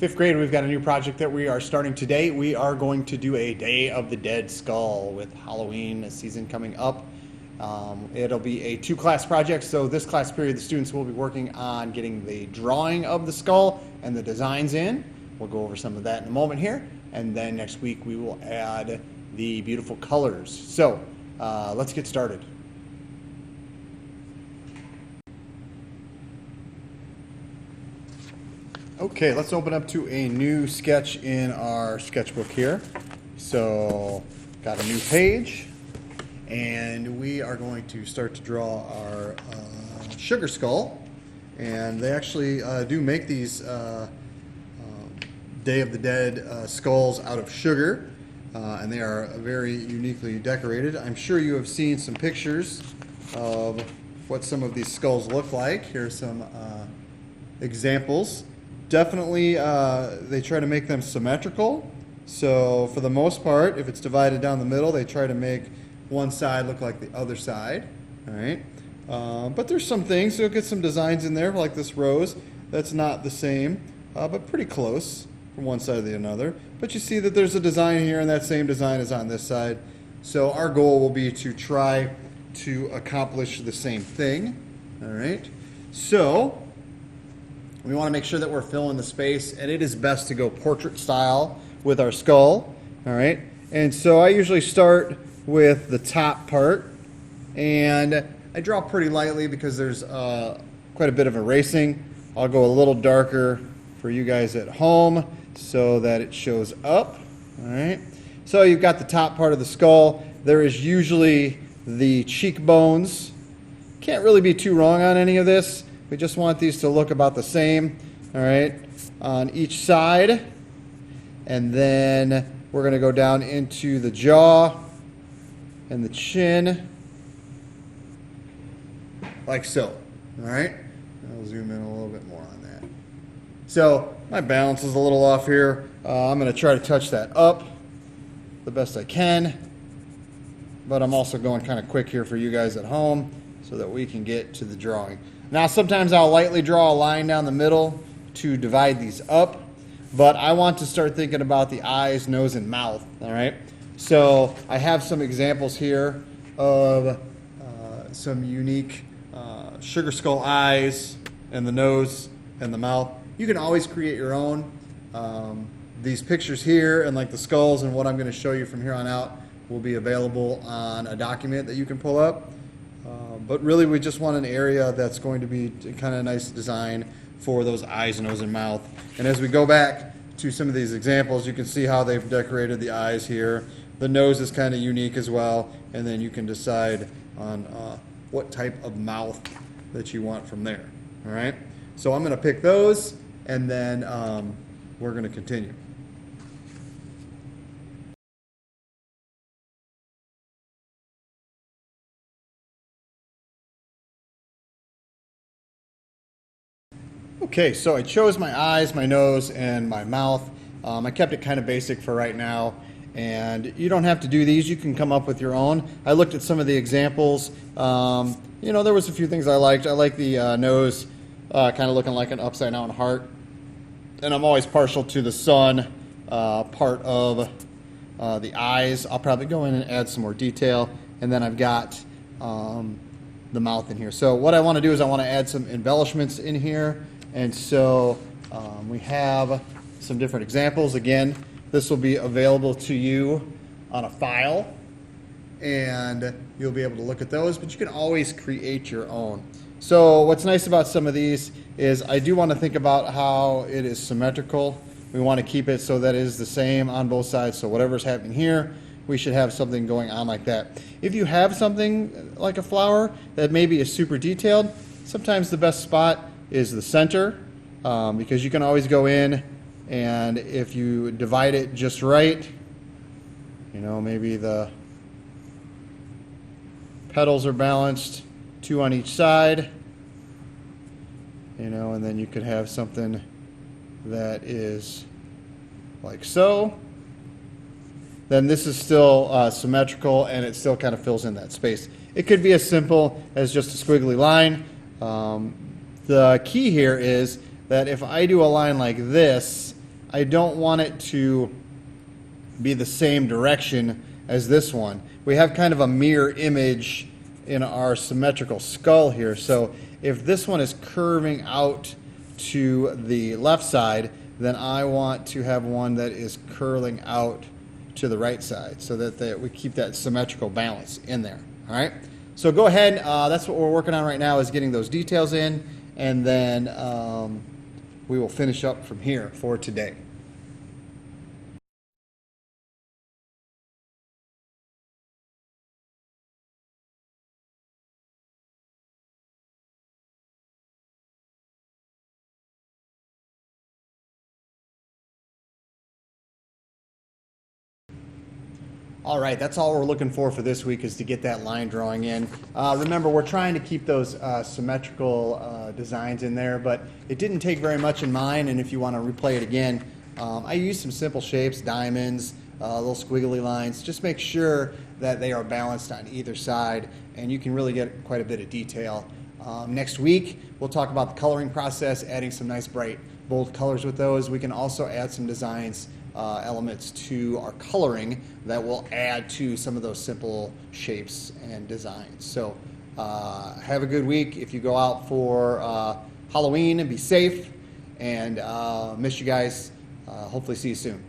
Fifth grade, we've got a new project that we are starting today. We are going to do a Day of the Dead skull with Halloween season coming up. It'll be a two-class project, so this class period the students will be working on getting the drawing of the skull and the designs in. We'll go over some of that in a moment here, and then next week we will add the beautiful colors. So let's get started. Okay, let's open up to a new sketch in our sketchbook here. So, got a new page, and we are going to start to draw our sugar skull. And they actually do make these Day of the Dead skulls out of sugar, and they are very uniquely decorated. I'm sure you have seen some pictures of what some of these skulls look like. Here's some examples. Definitely, they try to make them symmetrical. So for the most part, if it's divided down the middle, they try to make one side look like the other side. All right. But there's some things, you'll get some designs in there, like this rose. That's not the same, but pretty close from one side to the other. But you see that there's a design here, and that same design is on this side. So our goal will be to try to accomplish the same thing. All right. So we want to make sure that we're filling the space, and it is best to go portrait style with our skull. All right. And so I usually start with the top part, and I draw pretty lightly because there's quite a bit of erasing. I'll go a little darker for you guys at home so that it shows up. All right. So you've got the top part of the skull. There is usually the cheekbones. Can't really be too wrong on any of this. We just want these to look about the same, all right, on each side. And then we're going to go down into the jaw and the chin, like so, all right? I'll zoom in a little bit more on that. So my balance is a little off here. I'm going to try to touch that up the best I can, but I'm also going kind of quick here for you guys at home so that we can get to the drawing. Now, sometimes I'll lightly draw a line down the middle to divide these up, but I want to start thinking about the eyes, nose, and mouth, all right? So I have some examples here of some unique sugar skull eyes and the nose and the mouth. You can always create your own. These pictures here and like the skulls and what I'm going to show you from here on out will be available on a document that you can pull up. But really, we just want an area that's going to be kind of a nice design for those eyes, nose, and mouth. And as we go back to some of these examples, you can see how they've decorated the eyes here. The nose is kind of unique as well, and then you can decide on what type of mouth that you want from there. All right? So I'm going to pick those, and then we're going to continue. Okay, so I chose my eyes, my nose, and my mouth. I kept it kind of basic for right now, and you don't have to do these. You can come up with your own. I looked at some of the examples. You know, there was a few things I liked. I like the nose kind of looking like an upside-down heart, and I'm always partial to the sun part of the eyes. I'll probably go in and add some more detail, and then I've got the mouth in here. So what I want to do is I want to add some embellishments in here. And so we have some different examples. Again, this will be available to you on a file, and you'll be able to look at those, but you can always create your own. So what's nice about some of these is I do want to think about how it is symmetrical. We want to keep it so that it is the same on both sides. So whatever's happening here, we should have something going on like that. If you have something like a flower that maybe is super detailed, sometimes the best spot is the center, because you can always go in, and if you divide it just right, you know, maybe the petals are balanced, 2 on each side, you know, and then you could have something that is like so. Then this is still symmetrical, and it still kind of fills in that space. It could be as simple as just a squiggly line. The key here is that if I do a line like this, I don't want it to be the same direction as this one. We have kind of a mirror image in our symmetrical skull here. So if this one is curving out to the left side, then I want to have one that is curling out to the right side so that we keep that symmetrical balance in there. All right. So go ahead. That's what we're working on right now, is getting those details in, and then we will finish up from here for today. All right, that's all we're looking for this week, is to get that line drawing in. Remember, we're trying to keep those symmetrical designs in there, but it didn't take very much in mine, and if you want to replay it again, I used some simple shapes, diamonds, little squiggly lines. Just make sure that they are balanced on either side, and you can really get quite a bit of detail. Next week, we'll talk about the coloring process, adding some nice bright, bold colors with those. We can also add some designs, elements to our coloring that will add to some of those simple shapes and designs. So have a good week. If you go out for Halloween, be safe, and miss you guys. Hopefully see you soon.